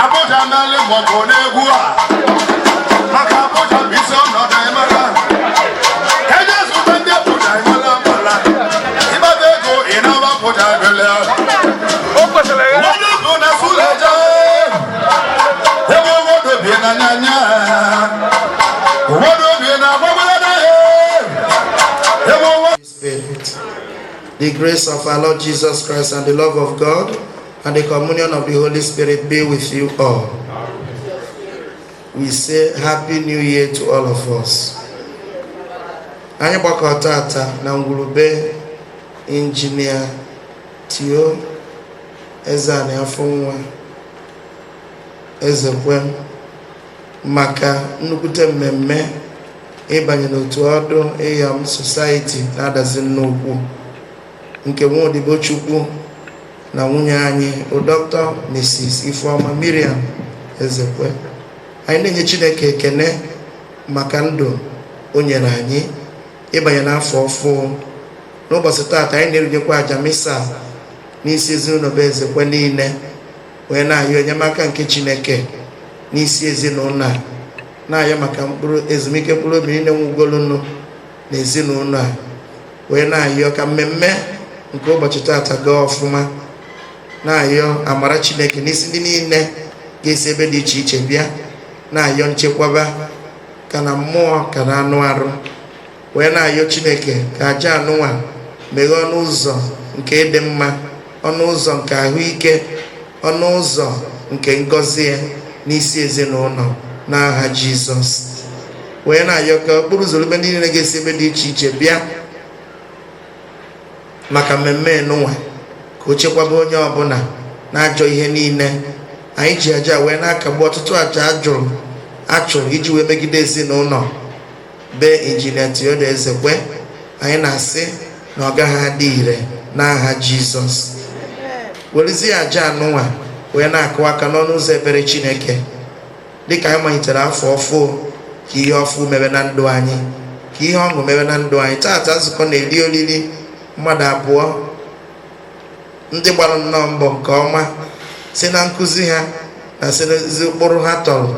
Abuja mele moko negua. Maka Abuja biso no daimala. Kenya subende Abuja imala mala. Ibabe go inawa Abuja gele. Wadu go na fuleja. Ewo wodo biena nyanya. Wodo biena babala Spirit. The grace of our Lord Jesus Christ and the love of God and the communion of the Holy Spirit be with you all. We say Happy New Year to all of us. Anyị gbakọtata na ngwurube Engineer Iyom Ezekwe maka nnukwute mmemme ịbanye n'otu ọdụ Iyom Society na-adazi nnukwu nke nwa Chukwu na nwunye anyị Dr. Mrs Ifeoma Ezekwe. Anyị na-enye Chineke ekene maka ndụ o nyere anyị ịbanye n'afọ ọfụ. N'ụbọchị taata anyị na-erinyekwa aja misa n'isi ezinụlọ Ezekwe niile wee na-ayọ enyemaka nke Chineke n'isi ezinụlọ a, na-ayọ maka ezumike mkpụrụ obi niile nwugolunu na ezinụlọ a, wee na-ayọ ka mmemme nke ụbọchị taata gaa ọfụma, na-ayọ amara Chineke n'isi ndị niile ga-esi ebe dị iche iche bịa, na-ayọ nchekwaba ka na mmụọ ka na anụ arụ, wee na-ayọ Chineke ka aja anụnwa meghee ọnụ ụzọ nke ịdị mma, ọnụ ụzọ nke ahụike, ọnụ ụzọ nke ngọzi ya n'isi ezinụlọ n'aha Jizọs. Wee na-ayọ ka okpuru ụzọ ebe ndị niile ga-esi ebe dị iche iche bịa maka mmemme n'ụwa, ka o chekwaba onye ọbụla na-ajọ ihe niile. Anyị ji aja wee na-akagbu ọtụtụ aja achụrụ iji wee megide ezinụlọ be Injinia Iyom Ezekwe. Anyị na-asị na ọ gaghị adị ire n'aha Jizọs. Werizie aja anụnwa wee na-akụ aka n'ọnụ ụzọ ebere Chineke dịka anyị malitere afọ ọfụ, ka ihe ọfụ mebe na ndụ anyị, ka ihe ọṅụ mebe na ndụ anyị. Taata nzukọ na-eri oriri mmadụ abụọ ndị gbara nnọọ mbọ nke ọma si na nkụzi ha na si n'ezi ụkpụrụ ha tọrọ,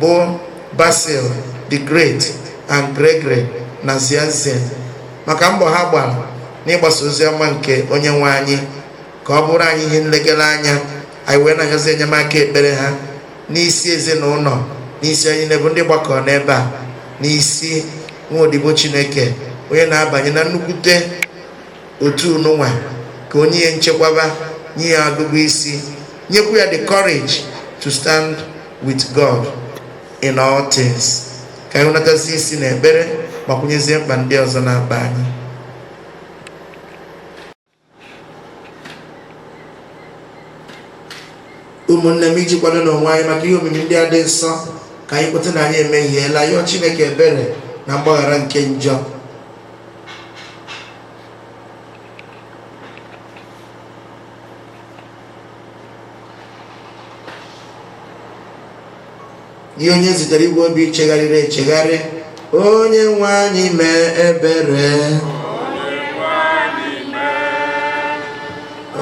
bụ Basil the Great and Gregory na Ziazie, maka mbọ ha gbara n'ịgbasa ozi ọma nke onye nwe anyị, ka ọ bụrụ anyị ihe nlegara anya. Anyị wee na-anyọzi enyemaka ekpere ha n'isi ezinụlọ, n'isi anyị na-ebu ndị gbakọ n'ebe a, n'isi nwa Chineke onye na-abanye na nnukwute otu n'ụwa, ka onye ihe nchekwaba, nye ya ọgụgụ isi, nyekwu ya the courage to stand with God in all things. Ka anyị natazi isi na ekpere ma kwunyezie mkpa ndị ọzọ na-akpa anyị. Ụmụnne m, iji kwado n'onwe anyị maka ihe omimi ndị a dị nsọ, ka anyị kweta na anyị emehiela, yọọ Chineke ebere na mgbaghara nke njọ. Gị onye zitere igwe obi chegharịrị echegharị, onye nwe anyị mee ebere.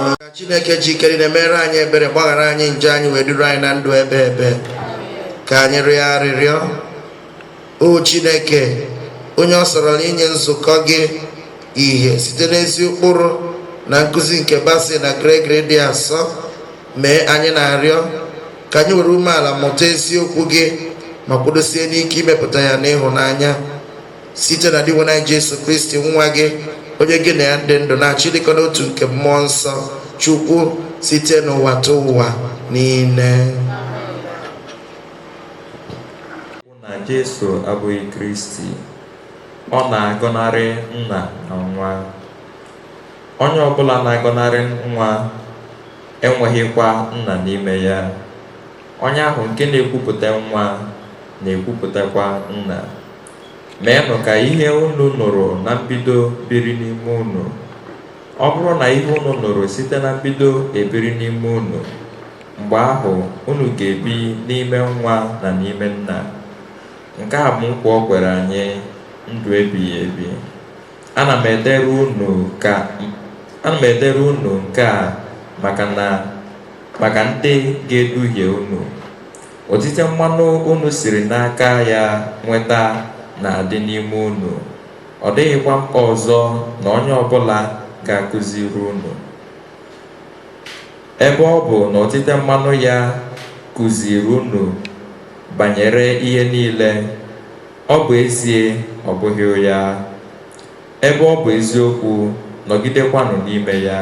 Ka Chineke jikere na-emere anyị ebere, gbaghara anyị njọ anyị, wee duru anyị na ndụ ebe ebe. Ka anyị rịọ arịrịọ. O Chineke, onye ọ sọrọ inye nzukọ gị ihe site n'ezi ụkpụrụ na nkụzi nke Basil na Gregory dị asọ, mee anyị na-arịọ ka anyị were umeala mụta eziokwu gị ma kwadosie n'ike imepụta ya n'ịhụnanya site na dịwo na Jesu Kristi nwa gị, onye gị na ya dị ndụ na-achị dịkọ n'otu nke mmụọ nsọ Chukwu site n'ụwa ta ụwa niile. Na Jesu abụghị Kristi, ọ na-agọnarị nna na nwa. Onye ọbụla na-agọnarị nwa enweghịkwa nna n'ime ya. Onye ahụ nke na-ekwupụta nwa na-ekwupụtakwa nna. Meenụ ka ihe unu nụrụ na mbido biri n'ime unu. Ọ bụrụ na ihe unu nụrụ site na mbido ebiri n'ime unu, mgbe ahụ unu ga-ebi n'ime nwa na n'ime nna. Nke a bụ nkwa o kwere anyị, ndụ ebighị ebi. Ana m edere unu nke a maka na maka ndị ga-eduhie unu. Otite mmanụ unu siri n'aka ya nweta na-adị n'ime unu. Ọ dịghịkwa mkpa ọzọ na onye ọbụla ga-akụziri unu. Ebe ọ bụ na otite mmanụ ya kụziri unu banyere ihe niile, ọ bụ ezie ọ bụghị ụgha. Ebe ọ bụ eziokwu, nọgidekwanụ n'ime ya.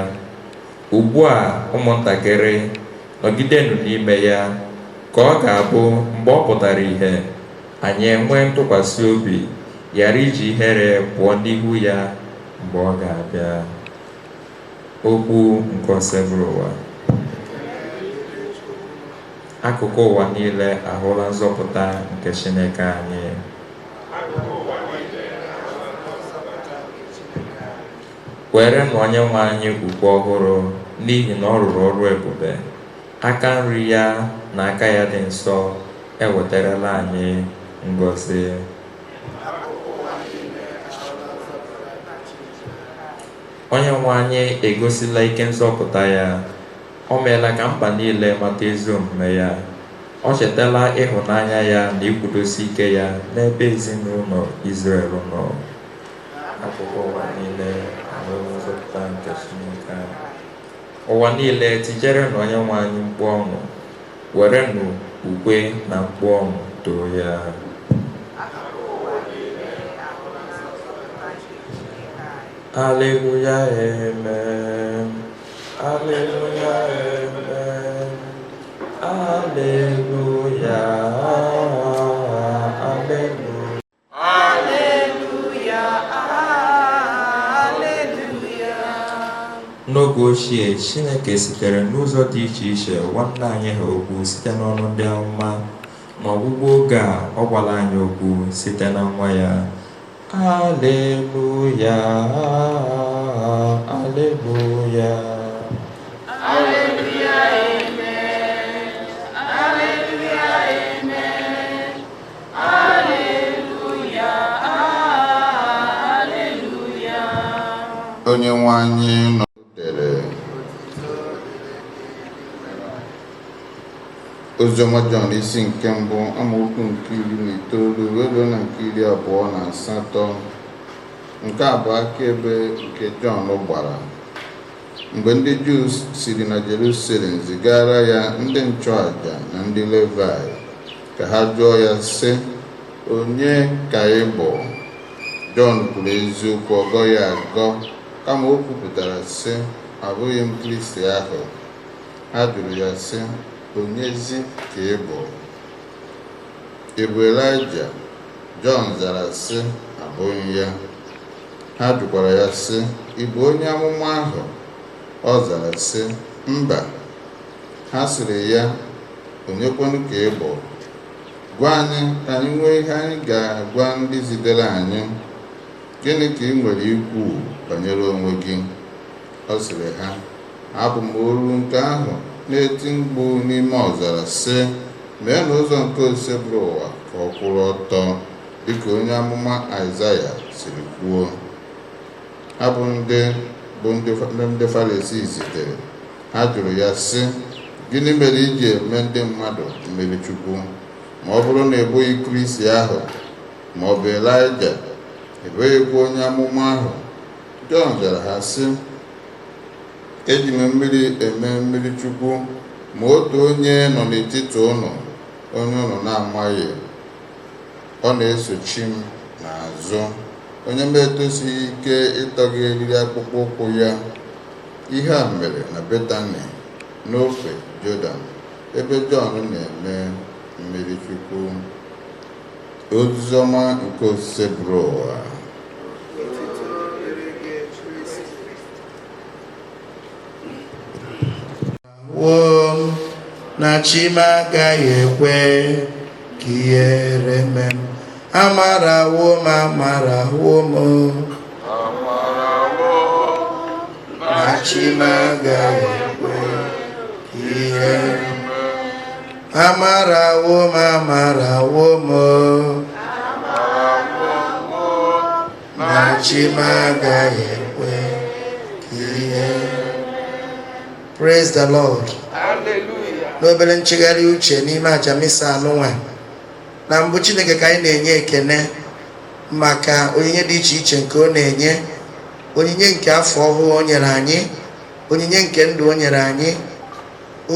Ugbu a, ụmụntakịrị, nọgidenụ n'ime ya, ka ọ ga-abụ mgbe ọ pụtara ihe, anyị enwee ntụkwasị obi, ghara iji ihere pụọ n'ihu ya mgbe ọ ga-abịa. Okwu nke osebụrụ ụwa. Akụkụ ụwa niile ahụla nzọpụta nke Chineke anyị. Werenụ Onyenwe anyị ukwe ọhụrụ, n'ihi na ọ rụrụ ọrụ ebube. Aka nri ya na aka ya dị nsọ ewetarala anyị ngọzi. Onyenwe anyị egosila ike nzọpụta ya. O meela ka mba niile mata ezi omume ya. O chetala ịhụnanya ya na ikwudosi ike ya n'ebe ezinụlọ Izrel nọ. Akụkụ ụwa niile ahụla nzọpụta nke Chineke. Ụwa niile tijere na Onyenwe anyị mkpu ọṅụ, werenụ ukwe na mkpu ọṅụ too ya. Aleluya, amen. Aleluya, amen. Aleluya, aleluya. Aleluya, aleluya. N'oge ochie, Chineke sitere n'ụzọ dị iche iche gwa nna anyị ha okwu site n'ọnụ ndị amụma. N'ọgwụgwụ oge a, ọ gwara anyị okwu site na nwa ya. Aleluya, aleluya. Aleluya, amen. Aleluya, amen. Aleluya, aleluya. Onyenwe anyị nọdere Oziọma Jọn isi nke mbụ amaokwu nke 19 ruo na nke 28. Nke a bụ akaebe nke Jọn gbara mgbe ndị Juu siri na Jerusalem zigara ya ndị nchụaja na ndị Levi ka ha jụọ ya sị, onye ka ị bụ? Jọn kwuru eziokwu, ọgọ ya agọ, kama o kwupụtara sị, abụghị m Kristi ahụ. Ha jụrụ ya sị, onyezi ka ị bụ? Ị bụ Elaịja? Jọn zara sị, abụghị ya. Ha jụkwara ya sị, ị bụ onye amụma ahụ? Ọ zara sị, mba. Ha sịrị ya, onyekwanụ ka ị bụ? Gwa anyị ka anyị nwee ihe anyị ga-agwa ndị zitere anyị. Gịnị ka ị nwere ikwu banyere onwe gị? Ọ sịrị ha, abụ m oru nke ahụ na-eti mkpu n'ime ọzara sị, mee n'ụzọ nke osebụrụ ụwa ka ọ kwụrụ ọtọ, dịka onye amụma Aịzaya siri kwuo. Ha bụ ndị Farisii zitere. Ha jụrụ ya sị, gịnị mere iji eme ndị mmadụ mmeri Chukwu? Ma ọ bụrụ na ebughị Kristi ahụ, ma ọ bụ Elaịja, ebughịkwa onye amụma ahụ. Jọn zara ha sị, eji m mmiri eme mmiri Chukwu, ma otu onye nọ n'etiti ụnụ, onye ụnụ na-amaghị. Ọ na-esochi m n'azụ, onye m etosighị ike ịtọgị eriri akpụkpọ ụkwụ ya. Ihe a mere na Betani n'ofe Jọdan, ebe Jọn na-eme mmiri Chukwu. Oziọma nke osebụrụ ụwa. Na chi m agaghị ekwe ka ihere mee m. Amarawo m, amarawo m, na chi m agaghị ekwe ka ihere. Amarawo m, amarawo m, na chi m agaghị ekwe ka ihere. Praise the Lord. Hallelujah. n'obere nchegharị uche n'ime aja misa anụnwa. Na mbụ Chineke ka anyị na-enye ekene maka onyinye dị iche iche nke ọ na-enye, onyinye nke afọ ọhụụ o nyere anyị, onyinye nke ndụ o nyere anyị,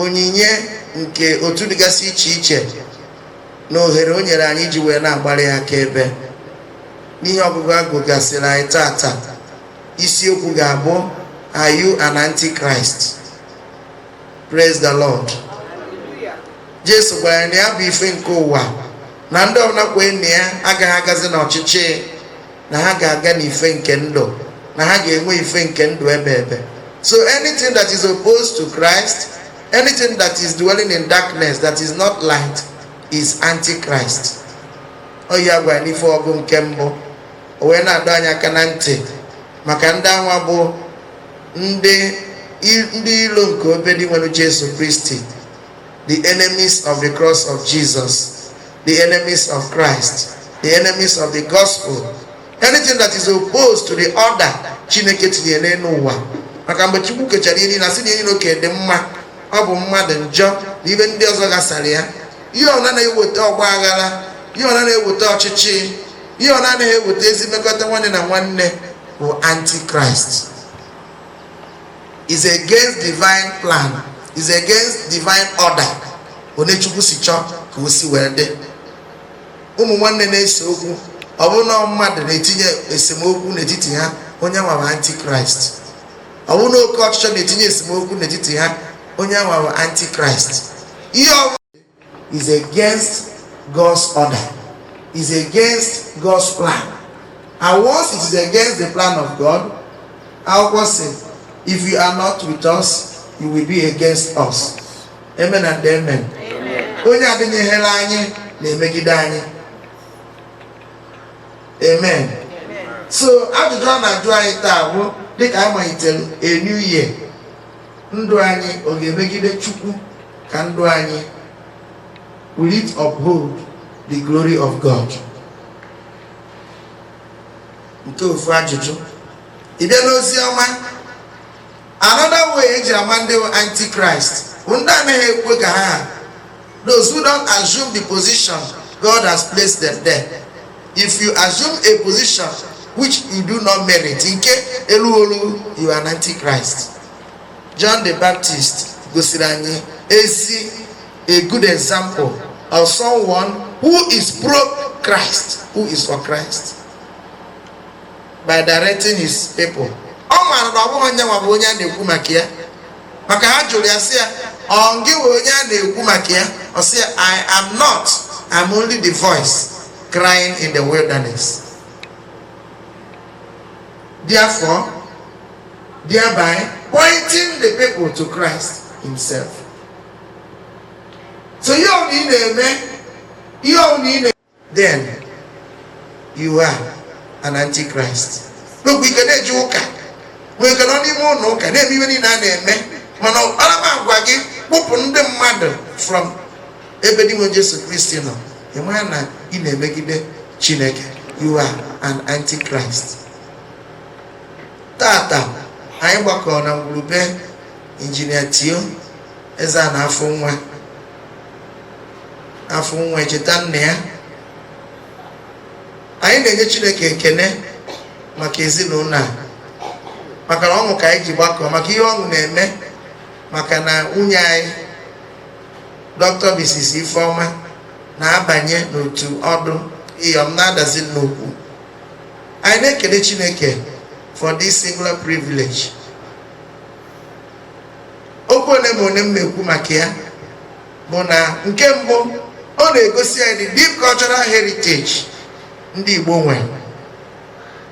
onyinye nke otu dịgasị iche iche na ohere o nyere anyị ji wee na-agbara ya akaebe. N'ihe ọgụgụ agụ gasịrị anyị tata, isiokwu ga-abụ Are you an Antichrist? Praise the Lord. Jesu gwara na ya bụ ife nke ụwa, na ndị ọbụla kwee na ya agaghị agazi n'ọchịchị, na ha ga-aga n'ife nke ndụ, na ha ga-enwe ife nke ndụ ebe ebe. So anything that is opposed to Christ, anything that is dwelling in darkness, that is not light, is Antichrist. O ya gwa n'ife ọgụ nke mbụ, o wee na-adọ anyị aka na ntị maka ndị anwa bụ ndị ilo nke obedi nwere Jesu Kristi, the enemies of the cross of Jesus, the enemies of Christ, the enemies of the gospel, anything that is opposed to the order Chineke tinyere n'ụwa. Maka mgbe Chukwu kechara ihe na sị na ihe n'oke dị mma, ọ bụ mmadụ njọ na ibe ndị ọzọ gasara ya. Ihe ọ na-eweta ọgba aghara, ihe ọ na-eweta ọchịchị, ihe ọ na-eweta ezi mmekọta nwanne na nwanne bụ Antichrist. Is against divine plan, is against divine order. Onye Chukwu si chọọ ka o si wee dị. Ụmụ nwanne na-ese okwu, ọ bụrụ na mmadụ na-etinye esemokwu n'etiti ha, onye nwa bụ Antichrist. Ọ bụrụ na oke ọchịchọ na-etinye esemokwu n'etiti ha, onye nwa bụ Antichrist. Ihe ọ is against God's order, is against God's plan. And once it is against the plan of God, our says, if you are not with us, you will be against us. Amen and amen. Onye adịghị hele anyị na-emegide anyị. Amen. So ajụjụ a na-ajụ anyị taa bụ dịka anyị malitere a new year, ndụ anyị ọ ga-emegide Chukwu ka ndụ anyị? Will it uphold the glory of God? Nke ofu ajụjụ. Ị bịa n'ozi ọma, another way eji ama ndị Antichrist bụ ndị anaghị ekwe ka ha, those who don't assume the position God has placed them there. If you assume a position which you do not merit, nke elu olu, you are an Antichrist. John the Baptist gosiri anyị a good example of someone who is pro-Christ, who is for Christ, by directing his people. Ọ maara na ọ bụghị onye nwa bụ onye a na-ekwu maka ya, maka ha jụrụ ya sị ya, ọ gị wee onye a na-ekwu maka ya? Ọ sị ya, I am not, I'm only the voice crying in the wilderness. Therefore, thereby pointing the people to Christ himself. So then you are an Antichrist. Look, we can educate. We can only know can even in an eme. Man, from everything Jesus Christian. You are in a megide Chineke. You are an Antichrist. Tata, I work on a group engineer Tio as an afungwa chetanea. I na-enye Chineke ekene maka ezinụlọ a, maka na ọṅụ ka anyị ji gbakọ, maka ihe ọṅụ na-eme, maka na nwunye anyị Dr. Mrs Ifeoma na-abanye n'otu ọdụ Iyom na-adazi n'okwu. Anyị na-ekele Chineke for this singular privilege. Okwu one ma one mmekwu maka ya bụ na nke mbụ, ọ na-egosi anyị the deep cultural heritage ndị Igbo nwere.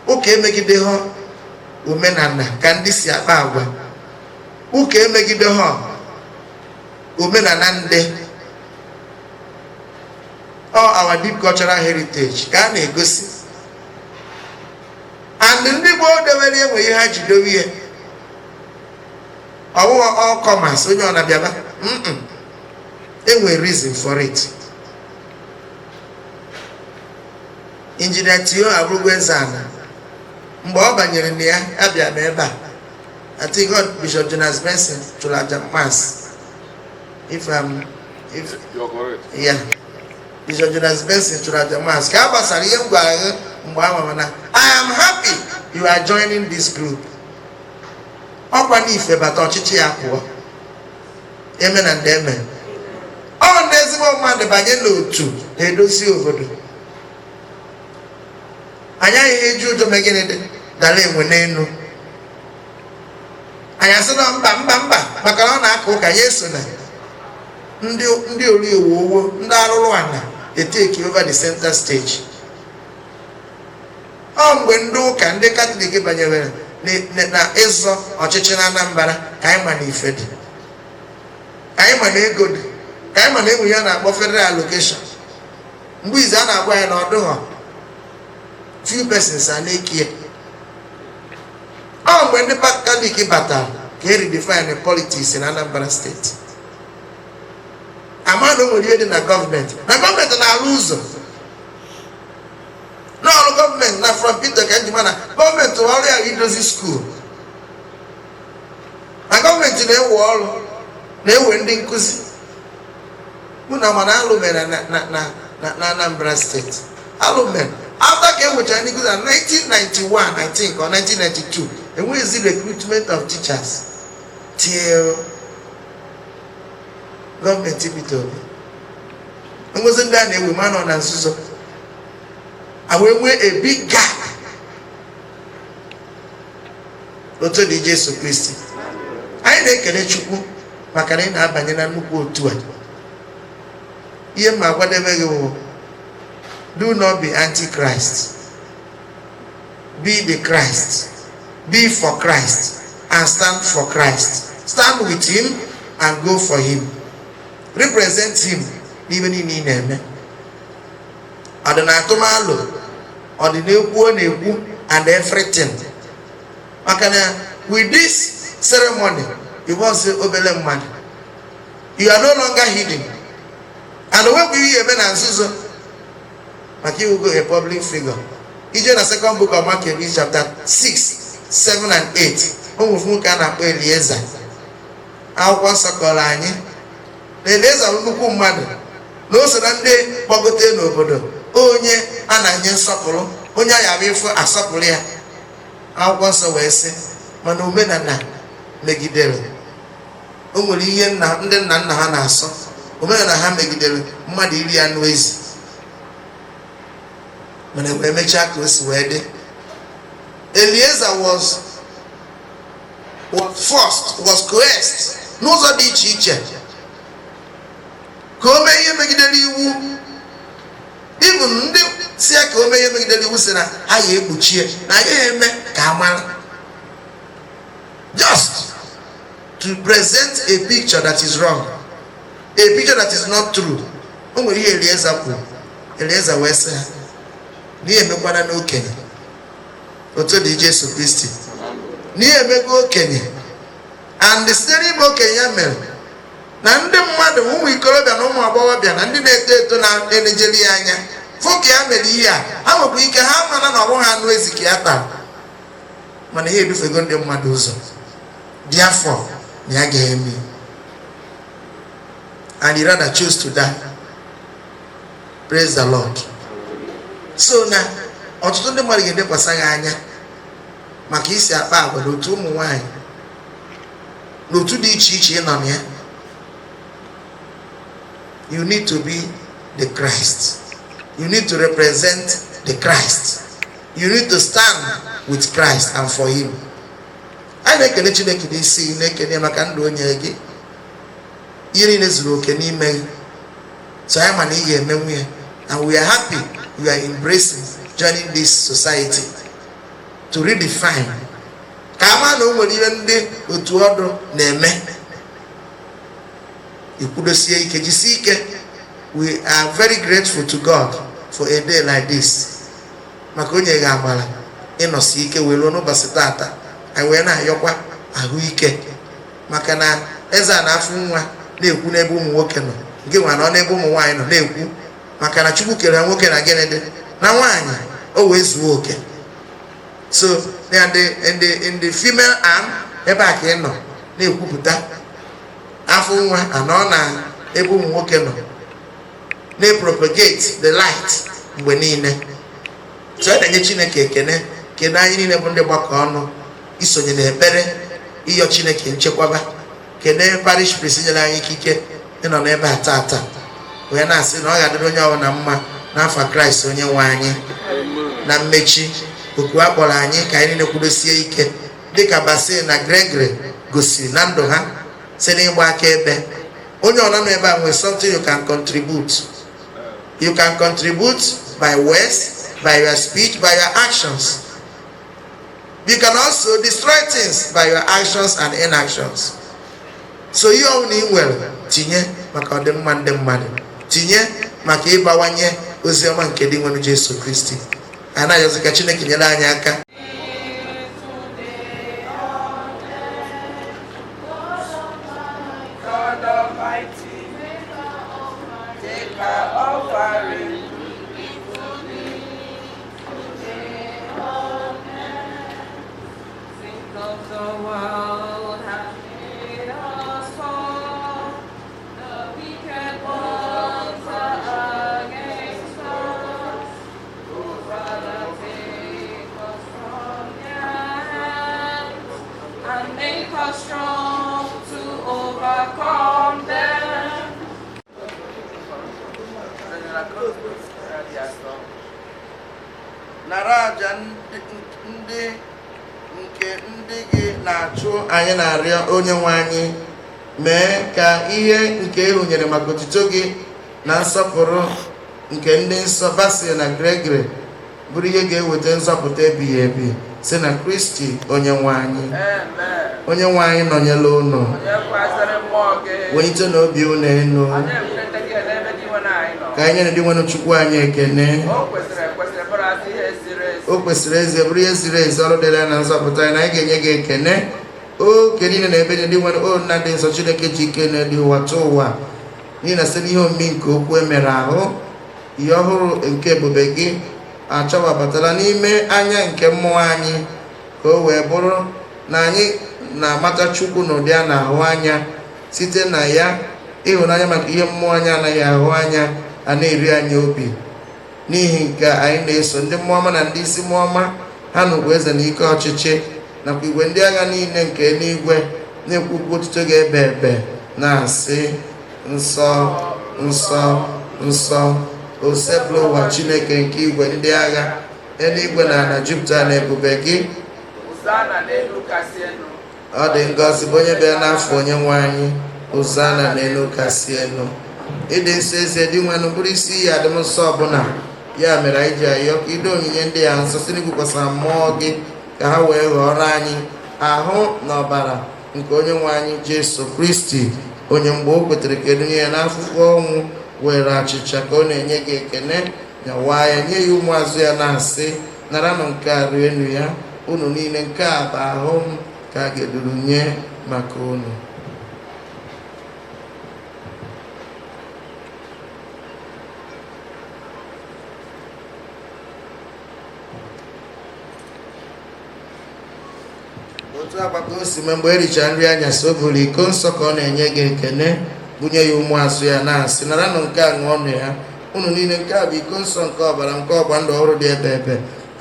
Ụka emegide ha omenala ka ndị si akpa agwa. Ụka emegide ha omenala ndị. Our deep cultural heritage ka a na-egosi. And ndị Igbo dewere enwe ihe ha ji dowe ihe. Ọwụwa all commerce onye ọ na-abịaba. Enwe reason for it. Engineer Tio abụrụgo eze ana. Mgbe ọ banyere na ya abịa n'ebe a, I think God Bishop Jonas Benson chụrụ aja mass. if you're correct. Yeah. Bishop Jonas Benson to the mask. I am happy you are joining this group. Amen and amen. Oh, there's one man the bagelo too. They don't see over there. I heard you to make it. Dale wenenu. I said, Bamba, Macarona, Coca, yes, Ndi oli owo nda they take you over the center stage. When do can they cut the given na ezo ochichi na Anambra kai ma na ifedi kai ma na ego kai ma na enwe ya na agbo federal allocation mgbe ize a na-agwa ya na odo ho few persons are na-ekie when the Catholic battle can redefine the politics in Anambra state. I'm not going na government. The government na lose. No government na from Peter Kanjimana. Government to all your Idozi school. The government in the wall. They wending kuzi. Muna mana alumen na Anambra state. Alumen. After came with Chinese in 1991, I think, or 1992, and we see the recruitment of teachers till government Tibito. And wasn't that a woman on and so? And we were a big gap. Otu Odu Jesus Christ. I think a chuku, Macarena, Banana, Otu Odu. Iyom whatever you do not be anti-Christ. Be the Christ. Be for Christ. And stand for Christ. Stand with him and go for him. Represent him even in him. Adonatomalo. Or the new and everything. With this ceremony, it was the Obelem man. You are no longer hidden. And when we even answer, but you will go a public figure. It's in the second book of Matthew, chapter 6, 7, and 8. Who can appear Eliezer? Our one Sakolani. The Eliezer will look mad. No, so that day, Bogote no Bodo. Onye, and I knew Sokolo. Onya Yavi for a Sokolia. Our one so we say, Manumenana, Megidel. Umuli na ndị nna nna ha na-asọ omenala ha megidere mmadụ iri anụ ezi mana emecha ka o si wee dị. Eliezer was forced, was coerced n'ụzọ dị iche iche ka o mee ihe megidere iwu. Even ndị si ya ka o mee ihe megidere iwu sị na ha ya ekpuchie na ya eme ka amara, just to present a picture that is wrong, a picture that is not true. Eliezer wee sị ha n'ihe emekwana n'okenye Otu Odu Jesus Christ n'ihe emego okenye and the same okenye ya mere na ndị mmadụ ụmụ ikorobịa na ụmụ agbọghọbịa na ndị na-eto eto na-enejeli ya anya fụ ka ya mere ihe a ha nwekwa ike ha mana na ọgbọ ha anụ ezi ka ya taa mana ihe edufego ndị mmadụ ụzọ therefore and he rather chose to die. Praise the Lord. So now, ọtụtụ ndị mmadụ ga-edekwasa ya anya maka isi akpa agwa n'otu ụmụ nwanyị n'otu dị iche iche ịnọ na ya. You need to be the Christ. You need to represent the Christ. You need to stand with Christ and for him. I na-ekele Chineke n'isi na-ekele maka ndụ onye gị ihe niile zuru oke n'ime gị, so anyị ma na ị ga-emenwu ya, and we are happy you are embracing joining this society to redefine ka ama na o nwere ihe ndị Otu Odu na-eme. Ikwudosie ike, jisie ike. We are very grateful to God for a day like this maka onye ga-agbara ịnọsi ike wee ruo n'ụbọchị tata. I wee na-ayọkwa ahụike maka na eze a na-afụ nwa na-ekwu n'ebe ụmụ nwoke nọ, nke nwa nọ n'ebe ụmụ nwaanyị nọ na-ekwu maka na Chukwu kere nwoke na gịnị dị na nwaanyị o wee zuo oke. So in the female arm ebe a ka ị nọ na-ekwupụta afụ nwa anọ na ebe ụmụ nwoke nọ na-propagate the light mgbe niile. So na-enye Chineke ekene kene anyị niile bụ ndị gbakọ ọnụ isonye n'ekpere ịyọ Chineke nchekwaba. Kene parish priest nyere anyị ikike ịnọ n'ebe a tata wee na-asị na ọ ga-adịrị onye ọbụla mma n'afa Kraịst onye nwe anyị. Na mmechi okwu akpọrọ anyị ka anyị na-ekwudosie ike dịka Basil na Gregory gosiri na ndụ ha site n'ịgba akaebe. Onye ọbụla nọ ebe a nwere something you can contribute. You can contribute by words, by your speech, by your actions. You can also destroy things by your actions and inactions. So you only will tinye maka ọdịmma ndị mmadụ, tinye maka ịbawanye oziọma nke dị nwere Jesu Kristi. Anaghịzi ka Chineke nyere anyị aka. Naraja ndị gị na-achụ anyị na-arịọ onye nwe anyị mee ka ihe nke ịhụnyere maka otuto gị na nsọpụrụ nke ndị nsọ Basil na Gregory bụrụ ihe ga-eweta nzọpụta ebighị ebi si na Kristi onye nwe anyị. Onye nwe anyị nọnyela unu, welite n'obi unu enu ka anyị nyere ndị nwere Chukwu anyị ekene. O kwesịrị eze bụrụ ihe ziri ezi ọrụ dịrị na nzọpụta anyị na anyị ga-enye gị ekene. Oke niile na ebe ndị nwere o nna dị nsọ Chineke ji ike na-edi ụwa tụọ ụwa n'ihi na site n'ihe omimi nke okwu emere ahụ ihe ọhụrụ nke ebube gị achọwabatala n'ime anya nke mmụọ anyị ka o wee bụrụ na anyị na-amata Chukwu n'ụdị a na-ahụ anya site na ya. Ịhụnanya maka ihe mmụọ anyị anaghị ahụ anya a na-eri anyị obi. N'ihi nke anyị na-eso ndị mmụọ ọma na ndị isi mmụọ ọma ha na ugwu eze na ike ọchịchị nakwa igwe ndị agha niile nke eluigwe na-ekwukwu otuto ga-ebe ebe na-asị nsọ nsọ nsọ osebụla ụwa Chineke nke igwe ndị agha eluigwe na ala jupụtara na ebube gị. Ọ dị ngọzi bụ onye bịara n'afọ onye nwe anyị. Hosana n'elu kasị elu. Ịdị nsọ eze dị nwenụ bụrụ isi ya adịm nsọ ọbụla. Ya mere anyị ji ayọ ka ide onyinye ndị ya nsọ site n'igwukwasara mmụọ gị ka ha wee ghọrọ anyị ahụ na ọbara nke onye nwe anyị Jesu Kristi, onye mgbe o kwetere ka edunye ya n'afụfụ ọnwụ were achịcha ka ọ na-enye gị ekene nyawa ya nye ya ụmụazụ ya na-asị naranụ nke a rienu ya unu niile, nke a bụ ahụ m ka a ga-eduru nye maka unu. Otu agbakọ o si mee mgbe ericha nri anyasị o buru iko nsọ ka ọ na-enye gị ekene bunye ya ụmụazụ ya na-asị naranụ nke a ṅụọnụ ya unu niile, nke a bụ iko nsọ nke ọbara nke ọgba ndụ ọhụrụ dị ebe ebe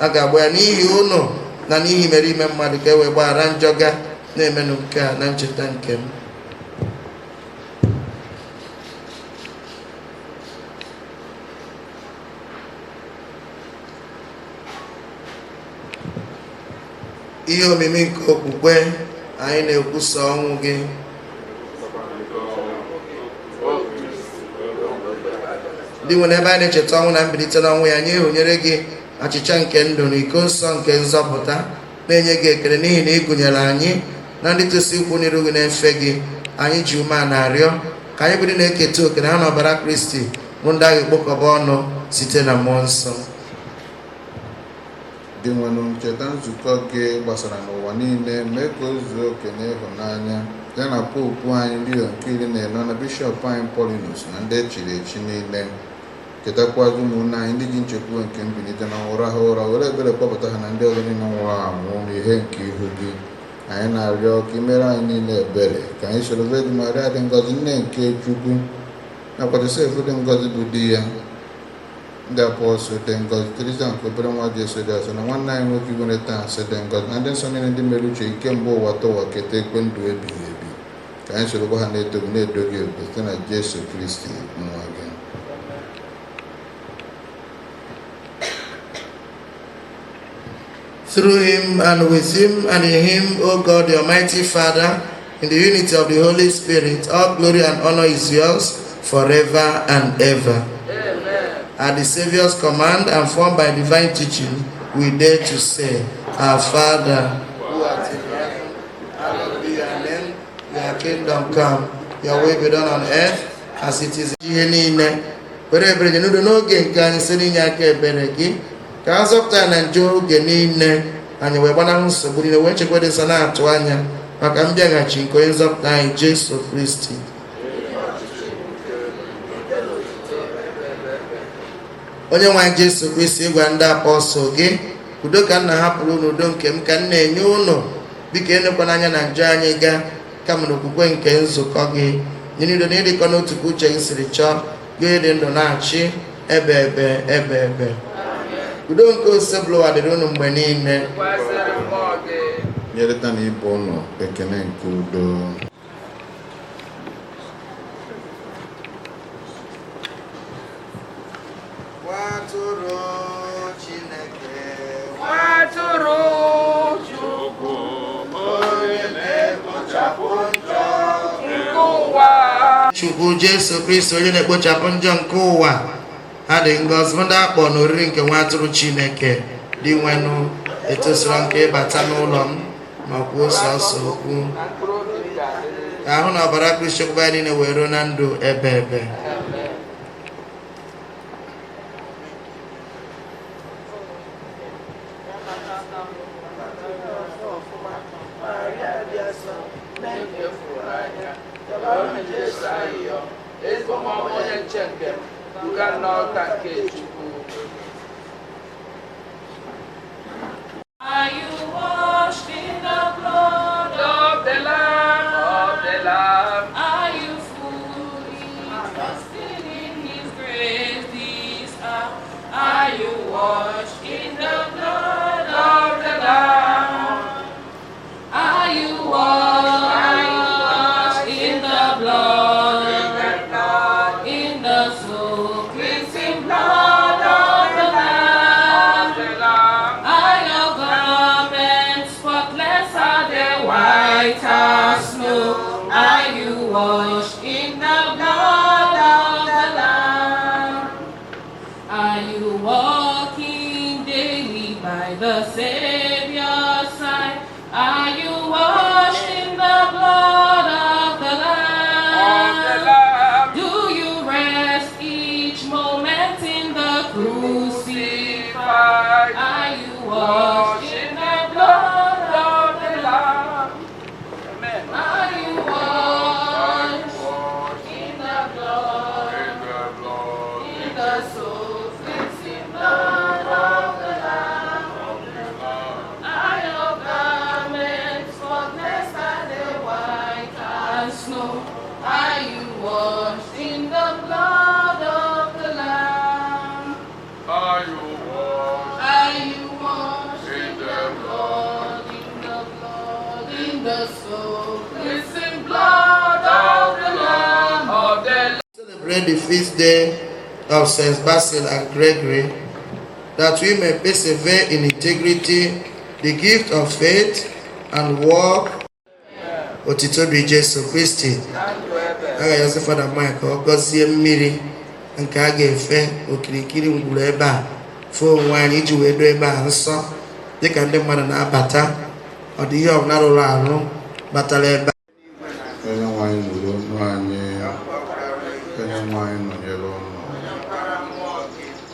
a ga-agba ya n'ihi unu na n'ihi mere ime mmadụ ka e wee gbaghara njọ ga na-emenụ nke a na ncheta nke m. Ihe omimi nke okwukwe anyị na-ekwusa ọnwụ gị. Ndị nwere ebe anyị na-echeta ọnwụ na mbilite n'ọnwụ ya nye ịhụnyere gị achịcha nke ndụ na iko nsọ nke nzọpụta na-enye gị ekele n'ihi na ị gụnyere anyị na ndị tosi ikwu n'iru gị na-efe gị. Anyị ji ume a na-arịọ ka anyị bụrụ na-eketa oke na ha n'ọbara Kristi bụ ndị agha ekpokọba ọnụ site na mmụọ nsọ. Dị nwere ncheta nzukọ gị gbasara n'ụwa niile mee ka o zuo oke n'ịhụnanya ya na popu anyị Leo nke 14 na bishọp anyị Paulinus na ndị echiri echi niile. Chetakwazi ụmụnne anyị ndị ji nchekwuo nke mbilite na nwụrụ ahụ ụra were ebere kpọpụta ha na ndị ọzọ niile nwụrụ anwụ n'ihe nke ihu gị. Anyị na-arịọ ka imere anyị niile ebere ka anyị soro Virgin Maria dị ngọzi nne nke Chukwu nakwa Josef dị ngọzi bụ di ya, ndị apọstụl dị ngọzi, Teresa nke obere nwa Jesu dị asọ, na nwanne anyị nwoke Igwe taa nsị dị ngọzi, na ndị nsọ niile ndị mere uche ike mgbe ụwa tọwa keta ekwe ndụ ebighị ebi. Ka anyị soro ha na-eto gị na-edo gị obi site na Jesu Kristi nwa gị. Through him and with him and in him, O God, the Almighty Father, in the unity of the Holy Spirit, all glory and honor is yours forever and ever. Amen. At the Savior's command and formed by divine teaching, we dare to say, Our Father, who art in heaven, hallowed be your name, your kingdom come, your will be done on earth as it is in heaven. Ka azọpụta na nje oge niile anyị wee gbanahụ nsogbu niile wee nchekwa dị na-atụ anya maka mbịaghachi nke onye nzọpụta anyị Jesu Kristi. Onye nwe anyị Jesu Kristi ịgwa ndị apọstọl gị, udo ka nna hapụrụ unu, udo nke m ka m na-enye unu, biko enekwana anya na njọ anyị ga kama na okwukwe nke nzukọ gị, nyere udo na ịdịkọ n'otu ka uche gị siri chọọ, gị dị ndụ na-achị ebe. Udo nke osebụlụ ụwa dịrị unu mgbe niile. Nyerịta na ịbụ ụlọ ekene nke udo. Nwatụrụ Chineke, Nwatụrụ Chukwu, onye na-ekpochapụ njọ nke ụwa. Chukwu Jesu Kristi onye na-ekpochapụ njọ nke ụwa, ha dị ngọzi ndị akpọ n'oriri nke nwa atụrụ Chineke dị nwenụ etosira nke ịbata n'ụlọ m ma kwuo sọsọ okwu ka ahụ na ọbara Kristi okwu anyị niile wee ruo na ndụ ebe. Are you washed in the blood of the Lamb? Are you fully trusting in His grace this hour? Are you washed in the blood of the Lamb? Are you washed in the blood, in the soul cleansing blood of the Lamb? Are your garments spotless, are they white as snow? Are you washed in the blood of the Lamb? Are you walking daily by the Savior's side? Are you washed in the blood of the Lamb? Do you rest each moment in the crucified? Are you washed in the blood of the Lamb? Are you washed in the blood, in the soul cleansing blood of the Lamb? Are your garments spotless, are they white as snow? Are you washed in the blood of the Lamb? Are you washed in the blood, in the soul cleansing blood of the Lamb of the Lamb? Celebrate the feast day of Saints Basil and Gregory, that we may persevere in integrity, the gift of faith, and walk. Otu Odu Jesu Kristi. Aga Yosef Fada Mike ọ gọzie mmiri nke a ga-efe okirikiri ngwuru ebe a fụọ onwe anyị iji wee doo ebe a nsọ dịka ndị mmadụ na-abata. Ọ dị ihe ọbụla rụrụ arụ batara ebe a. Onye nwe anyị nụrụ ọnụ anyị, onye nwe anyị nọnyere ọnụ.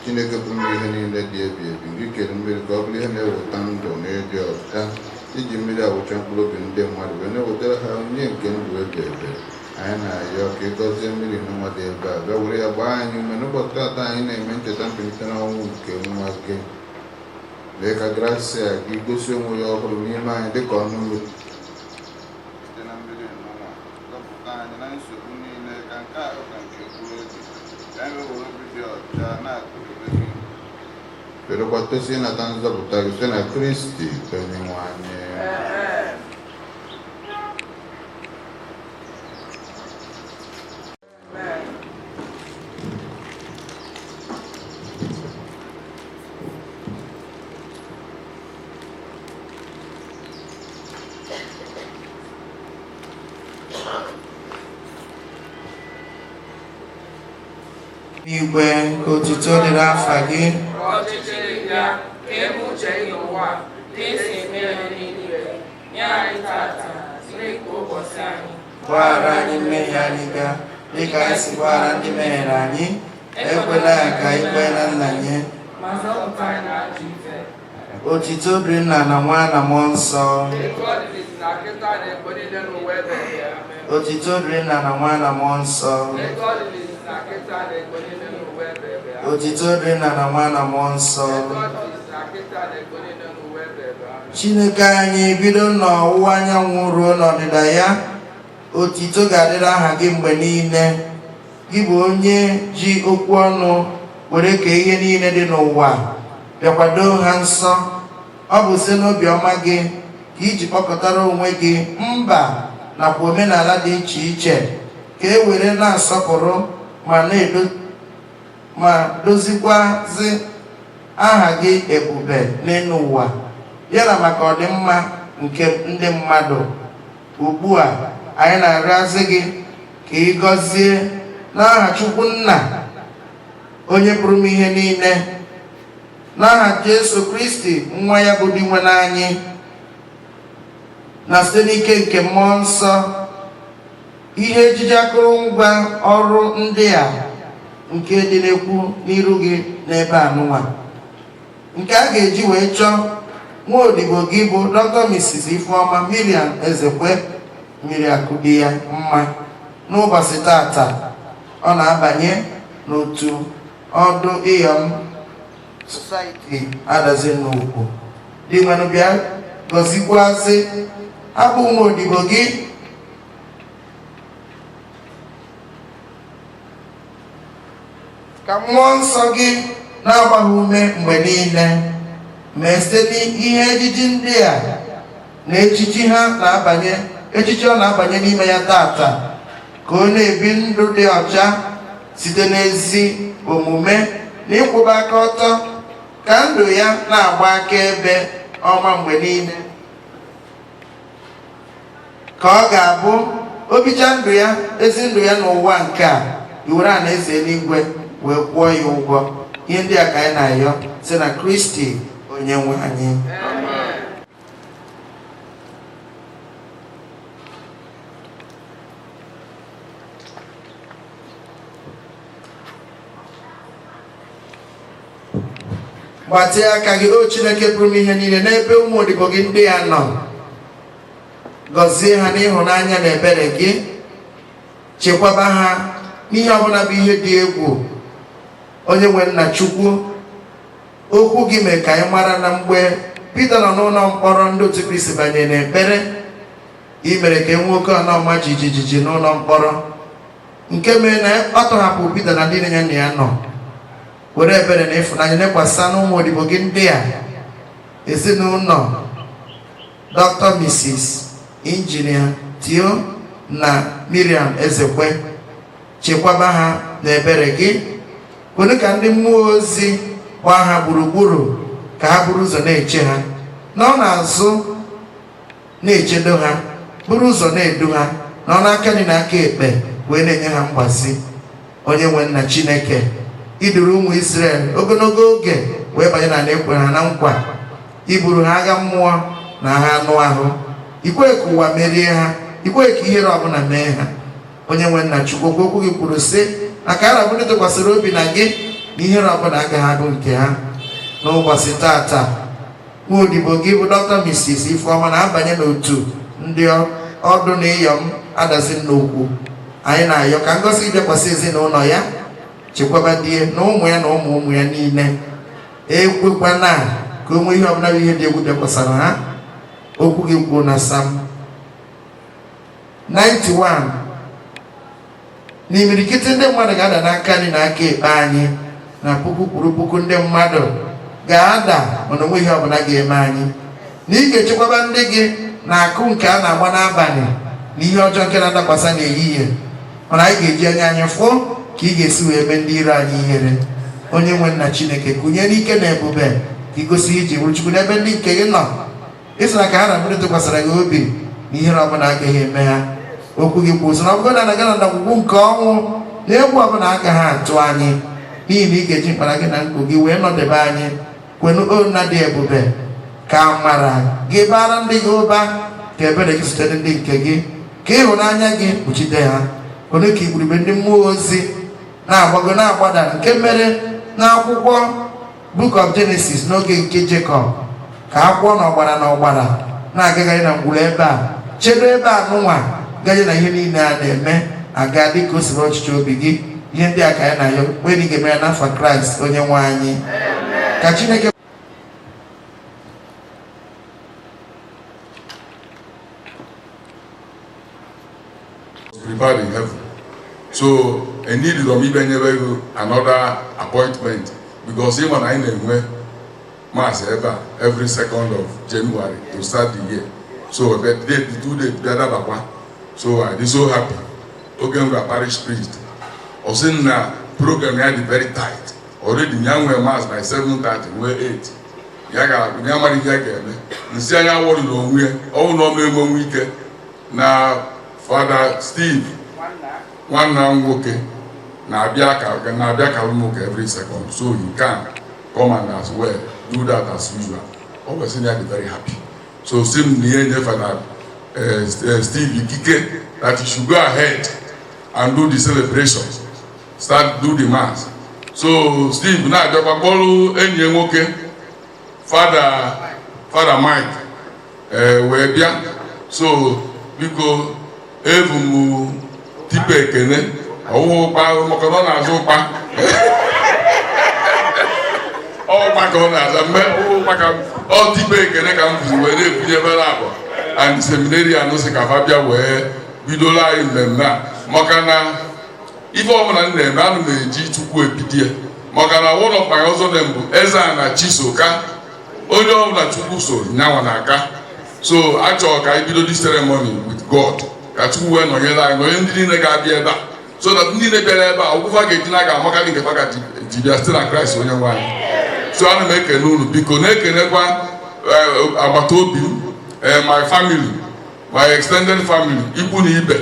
Chineke bụ mmiri ihe niile dị ebi ebi, gị kere mmiri ka ọ bụrụ ihe na-eweta ndụ na ịdị ọcha, iji mmiri awụcha mkpụrụ obi ndị mmadụ wee na-ewetara ha onye nke ndụ ebi ebi. Anyị na-arịọ ka ị gọzie mmiri na nwa dị ebe a, bịa were ya gbaa anyị ume n'ụbọchị taata anyị na-eme ncheta mbilite n'ọnwụ nke nwa gị. Lee ka gracia gị gosi onwe ya ọhụrụ n'ime anyị dịka ọnụ mmiri. Site na mmiri nnọọ zọpụta anyị na nsogbu niile, ka nke ahụ ka nke mkpụrụ obi Pero cuando si na tanza buta que na Kristi teni wanye. Igwe ka otuto dịrị afa gị ọchịchị ya ka eme uche gị n'ụwa ka esi eme ya n'eluigwe. Nye anyị tata zuru ka ụbọchị anyị. gbaghara anyị mmehie anyị ga dịka anyị si gbaghara ndị mehiere anyị, ekwela ya ka anyị kwee na nranye, ma zọpụta anyị n'ajọ ife. otuto dịrị Nna na Nwa na Mmụọ Nsọ, Etu ọ dị na kịta na mgbe niile n'ụwa ebighị ebi. Amen. otuto dịrị Nna na Nwa na Mmụọ Nsọ, Etu ọ dị na kịta na mgbe niile n'ụwa ebighị ebi. Amen. otuto dịrị Nna na Nwa na Mmụọ Nsọ. Etu ọ dị na kịta na mgbe niile n'ụwa ebighị ebi. Amen. Chineke anyị, bido n'ọwụwa anyanwụ ruo n'ọdịda ya, otuto ga-adịrị aha gị mgbe niile. Gị bụ onye ji okwu ọnụ were kee ihe niile dị n'ụwa, bịakwado ha nsọ. Ọ bụ site n'obiọma gị ka iji kpọkọtara onwe gị mba nakwa omenala dị iche iche, ka e were na-asọpụrụ ma dozikwazi aha gị ebube n'elu ụwa, ya na maka ọdịmma nke ndị mmadụ. Ugbu a anyị na-arịọzi gị ka ị gọzie n'aha Chukwu Nna onye pụrụ m ihe niile, n'aha Jesu Kristi nwa ya bụ di nwe n'anyị, na site n'ike nke Mmụọ Nsọ, ihe ejije akụrụngwa ọrụ ndị a nke dị n'ekwu n'iru gị n'ebe anụnwa, nke a ga-eji wee chọọ nwa odibo gị bụ Dr. Mrs Ifeoma Ezekwe Mmiriakudiya mma n'ụbọchị tata ọ na-abanye n'otu ọdụ Iyom Society adazi n'ukwu dị nwenụ bịa gọzikwazi abụ nwa odibo gị ka Mmụọ Nsọ gị na-agba ha ume mgbe niile, ma site n'ihe ejiji ndị a na echichi ọ na-abanye n'ime ya tata, ka ọ na-ebi ndụ dị ọcha site n'ezi omume na ịkwụba aka ọtọ, ka ndụ ya na-agba akaebe ọma mgbe niile, ka ọ ga-abụ obicha ndụ ya ezi ndụ ya n'ụwa nke a, iwere a na-eze eluigwe wee kwụọ ya ụgwọ. Ihe ndị a ka anyị na-ayọ site na Kristi onye nwe anyị. Gbatịa aka gị, o Chineke pụrụ m ihe niile, n'ebe ụmụ odibo gị ndị ya nọ, gọzie ha n'ịhụnanya na ebere gị, chekwaba ha n'ihe ọbụla bụ ihe dị egwu. Onye nwe nna Chukwu, okwu gị mee ka anyị mara na mgbe Pita nọ n'ụlọ mkpọrọ ndị otu Kristi banyere n'ekpere, i mere ka nwoke ọnọma jijiji n'ụlọ mkpọrọ, nke mere na ọ tọhapụ Pita na ndị ya na ya nọ, were ebere na ịfụnanya nekwasa n'ụmụ odibo gị ndị a, ezinụlọ Dr. Mrs. Injinia Tio na Miriam Ezekwe. Chekwaba ha na ebere gị, kwenu ka ndị mmụọ ozi gbaa ha gburugburu, ka ha buru ụzọ na-eche ha, na ọ na-azụ na-echedo ha, buru ụzọ na-edu ha, na ọ n'aka nri na aka ekpe wee na-enye ha mgbazi. Onye nwe nna Chineke, iduru ụmụ Israel ogologo oge wee banye na ekwere ha na nkwa, iburu ha agha mmụọ na agha anụ ahụ, ikwe ka ụwa merie ha, ikwe ka ihere ọbụla mee ha. Onye nwe nna Chukwu, okwu gị kwuru sị na ka arabụ ndị tụkwasịrị obi na gị, na ihere ọbụla agaghị abụ nke ha. N'ụbọchị tata, nwa odibo gị bụ Dr. Mrs Ifeoma na-abanye n'otu ndị ọdụ na Iyom adazi n'okwu. Anyị na-ayọ ka ngọzi bịakwasị ezinụlọ ya, chekwaba die na ụmụ ya na ụmụ ụmụ ya niile. Ekwekwana ka onwe ihe ọbụla bụ ihe dị egwu bịakwasara ha. Okwu gị kwuo na Psalm 91 n'imirikiti ndị mmadụ ga-ada n'aka nri na aka ekpe anyị na puku kwuru puku ndị mmadụ ga-ada mana onwe ihe ọbụla ga-eme anyị na ị ga-echekwaba ndị gị na akụ nke a na-agba n'abalị na ihe ọjọọ nke na-adakwasa n'ehihie mana anyị ga-eji anya anyị fụọ ka ị ga-esi wee mee ndị iro anyị ihere. onye nwe nna Chineke kụnye n'ike na ebube ka igosi iji bụrụ Chukwu n'ebe ndị nke gị nọ ịsịra ka ha na mmiri tụkwasịra gị obi na ihere ọbụla agaghị eme ha. okwu gị kwụ sị na ọ bụrụ na anaga na ndagwurugwu nke ọnwụ na egwu ọbụla agaghị atụ anyị n'ihi na ị ga-eji mkpara gị na nkụ gị wee nọdebe anyị. kwenu onna dị ebube ka amara gị bara ndị gị ụba ka ebere gị sitere ndị nke gị ka ịhụnanya gị kpuchite ha. kwenu ka igburube ndị mmụọ ozi na-agbago na-agbada nke mere n'akwụkwọ Book of Genesis n'oge nke Jacob ka akwụkwọ n'ọgbara n'ọgbara na-agagharị na ngwuru ebe a chedo ebe a nụnwa gaje na ihe niile a na-eme aga dị ka o siri ọchịchị obi gị. ihe ndị a ka anyị na-ayọ wee dị ga-eme ya n'afọ Kraịst onye nwe anyị. ka Chineke prepared in heaven. So I need to even another appointment because even I know mass every 2nd of January to start the year. So the other Baba. So I am so happy. Okay, we are parish priest. Also, the program is very tight. Already, young mass by 7:30, we're 8. Yaga, we are married again. The senior world all no weekend. Now, Father Steve, one now okay. Now, Biaka every second. So you can come and as well do that as usual. Always, they are very happy. So, same near Father Steve Ikike that you should go ahead and do the celebrations. Start do the mass. So Steve, now okay. Father Mike, so we go even tipe kene. Oh, macarona zopa. Oh, macarona, oh, tipe kene come where they never and seminary and no sekafabia where we don't lie in them now. Makana. If I'm not there, I'm going to go to Pidia. Makana, one of my husband, Eza and Chisoka, only of that Chukuso, now and Aka. So, actually, I do this ceremony with God. That's who went on your line, no, you didn't get that. So that Nina Beleba, Ufagetinaga, Makaling, the Fakati, they are still a Christ on your wife. So I'm making a rule, because Abatobi, my family, my extended family, Ibuni Ibe,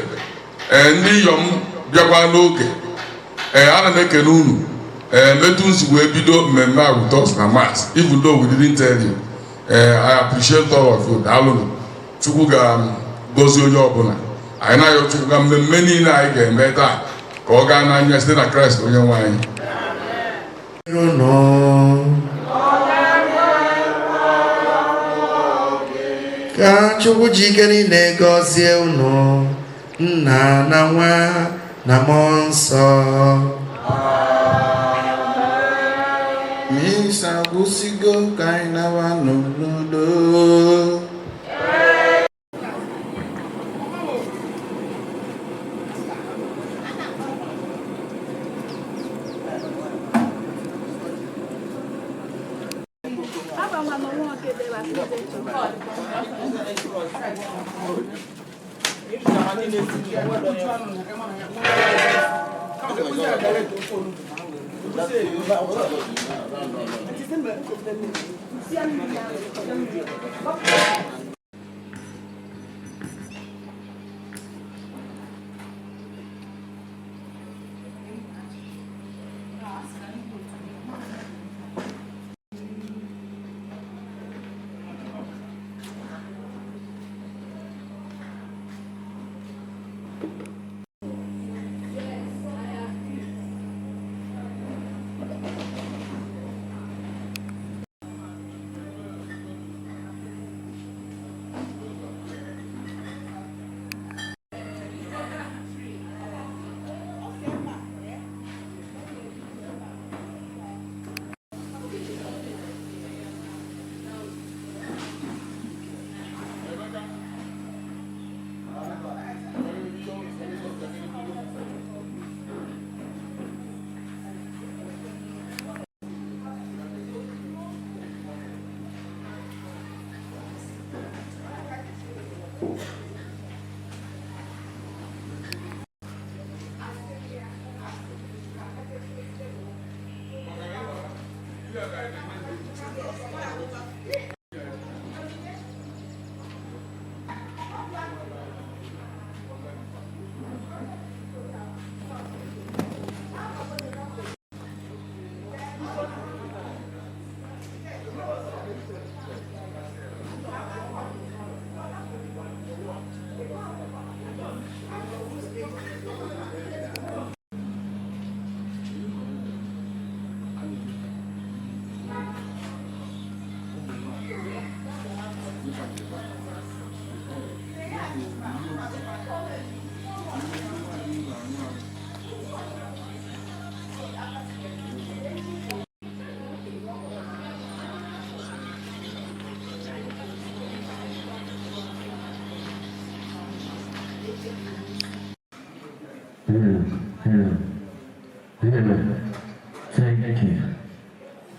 and Iyom Mmiriakudiya-Ugochinyelu, ana make unu meetings we bido mmemme with us na mass, even though we didn't tell you. I appreciate all of you. Dalụ Chukwu ga-gozi onye ọbụla. Anyị na-ayọ Chukwu ga mmemme niile anyị ga-eme taa ka ọ gaa n'anya site na Kraịst onye nwe anyị. Ka Chukwu ji ike niile gọzie unu, Nna na Nwa na Mmụọ Nsọ. Misa gwụsigo ka anyị nawa n'udo. Thank you.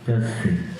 Just see.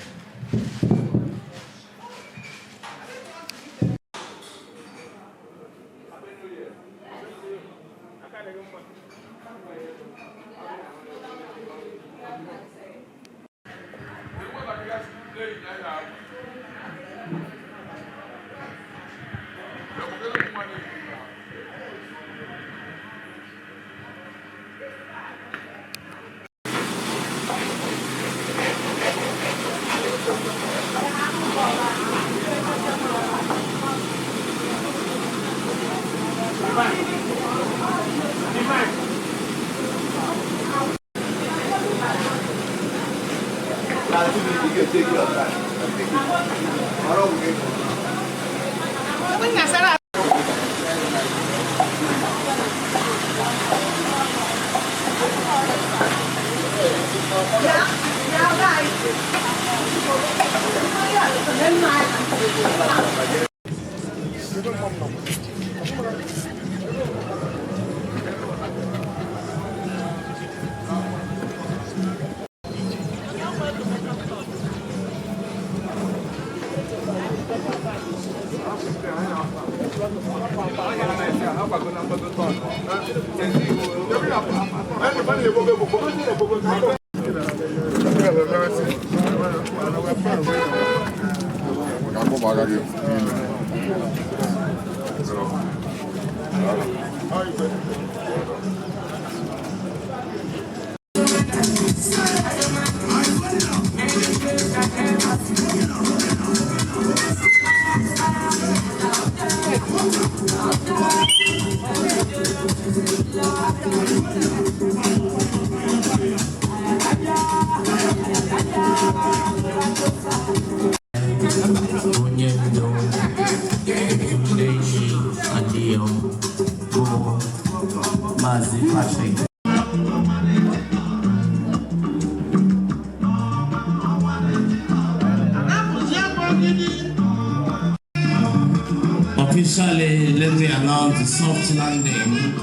Officially, let me announce the soft landing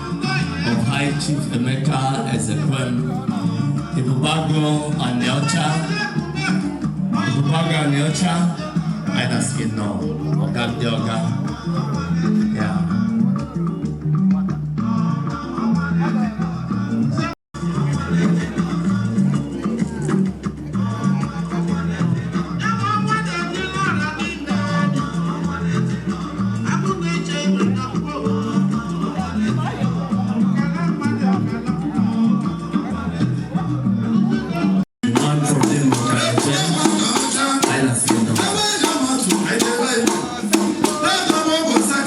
of High Chief Emeka Ezekwe, Ibubago and Neocha, I just get no, yeah. I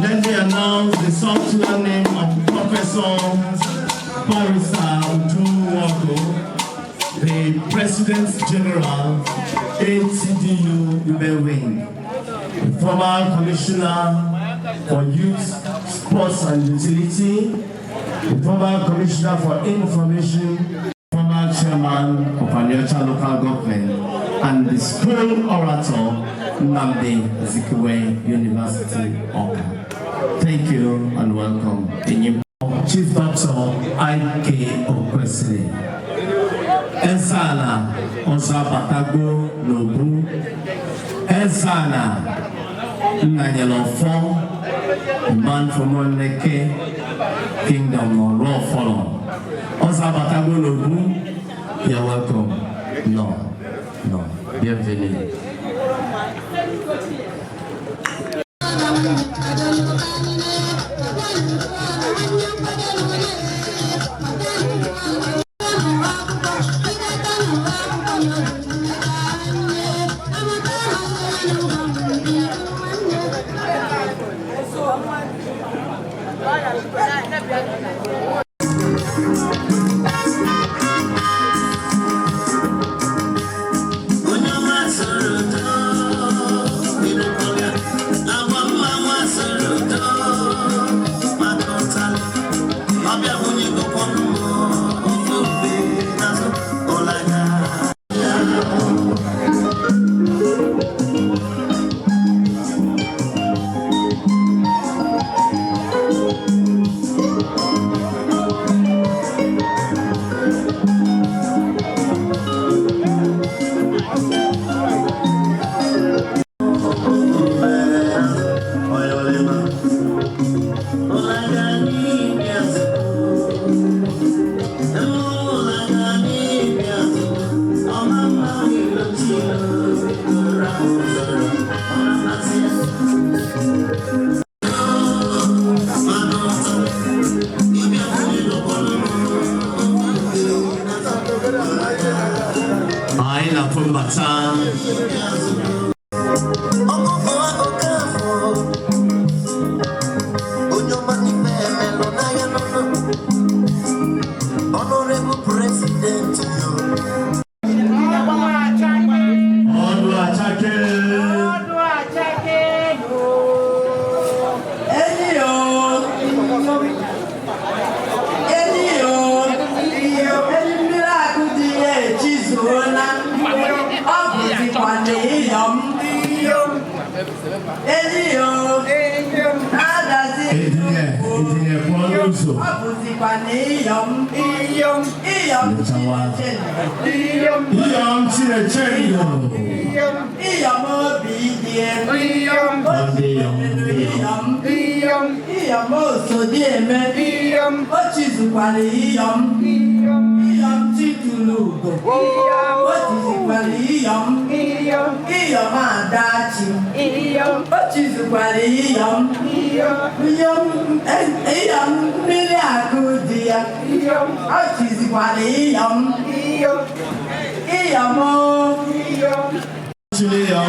Then they announced the software name of Professor Barrister Otu Odu, the President General, ATDU Ubewing, the former Commissioner for Youth, Sports and Utility, the former Commissioner for Information, former Chairman of Anyocha Local Government, and the school orator, Mrs Ifeoma University, Oka. Thank you and welcome. Chief Doctor I.K. Okwesili. Ensana Osabatago Lobu. Ensana Nanyelofo. Man from Moneke Kingdom or Raw Follow. Osabatago Lobu. You're welcome. No. Bienvenue.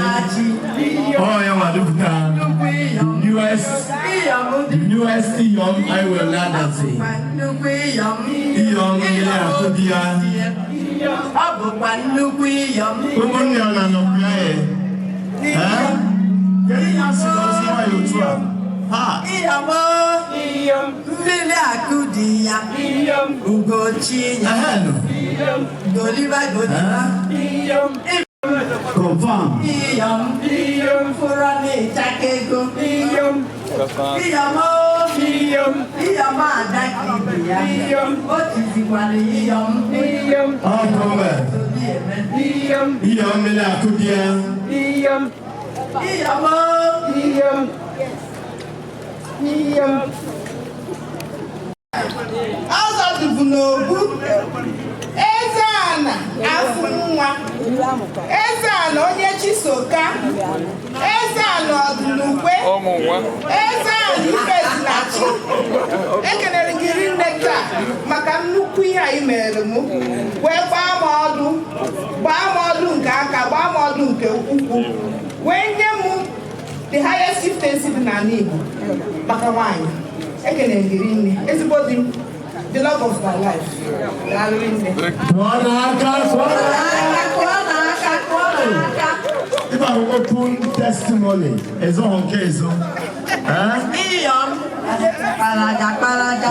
Iyom Mmiriakudiya-Ugochinyelu. The newest Iyom I will not say. Iyom Mmiriakudiya-Ugochinyelu. Confirm. Iyom Furani Chakego. Iyom Adakibiya. Iyom. Iyom Mmiriakudiya-Ugochinyelu. ọzọdụbụ n'ogbu eze ana afụ nwa eze ana onye chisoka eze ana ọdụnukwe eze ana ifezinachi ekelere gị rinne taa maka nnukwu ihe anyị mere m wee gbaa m ọdụ nke aka gbaa m ọdụ nke ukwu wee nye m the highest chieftaincy dị n'ala Igbo maka nwaanyị ekelere gị rinne ezigbo di m the love of my life. If I open testimony, it's on case. Iyom Palaja.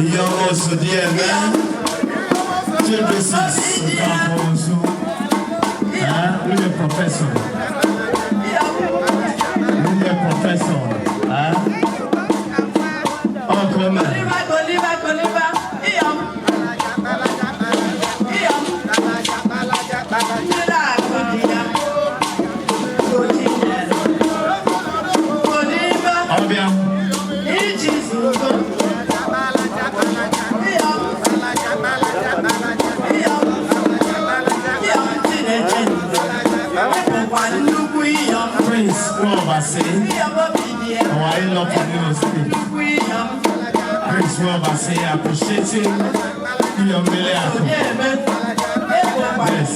Iyom also dear man. We're professor. Oh, come on. Prince, what I say? Oh, I love you, Prince, what I say? I appreciate him. Iyom Mmiriakudiya. Yes.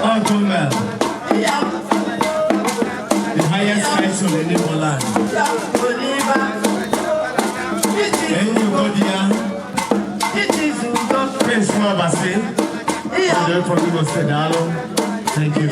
Uncle Mel. The highest title in the land. Prince, what I say? Thank you.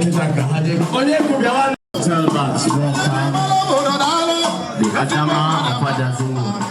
Tell about the Adama Apadazini.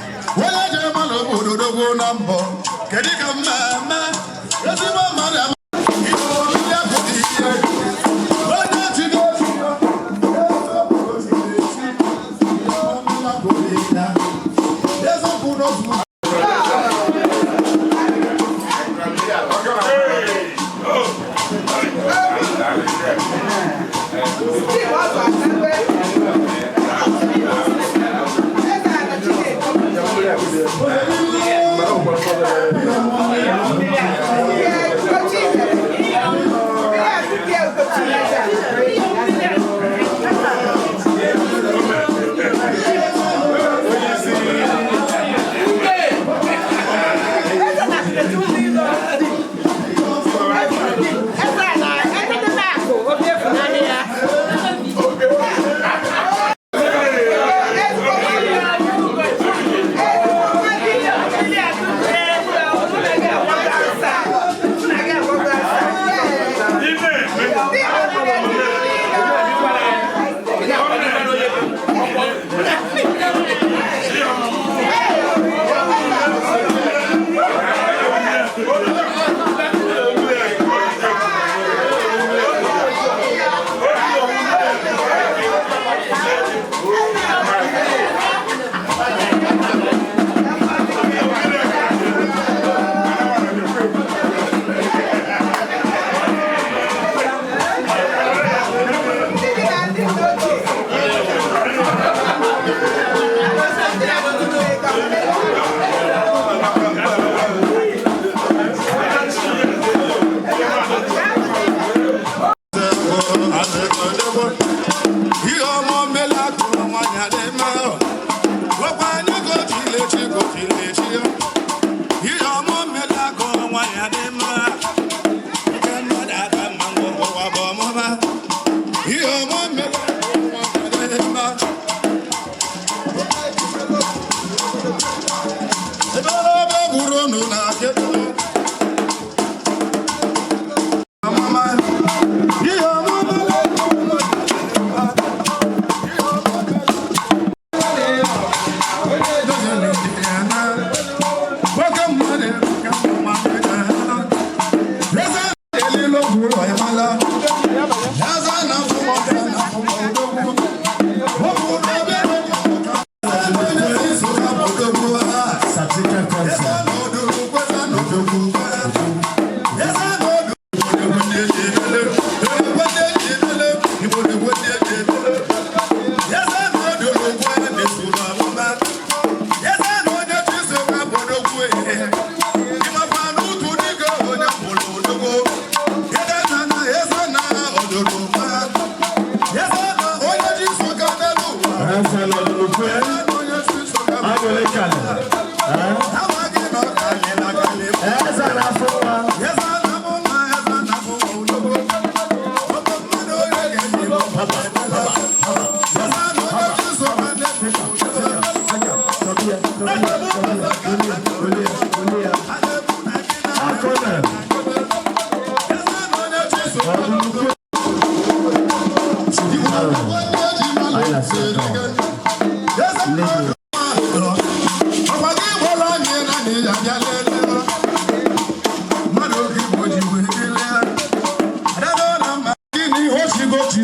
Yeah.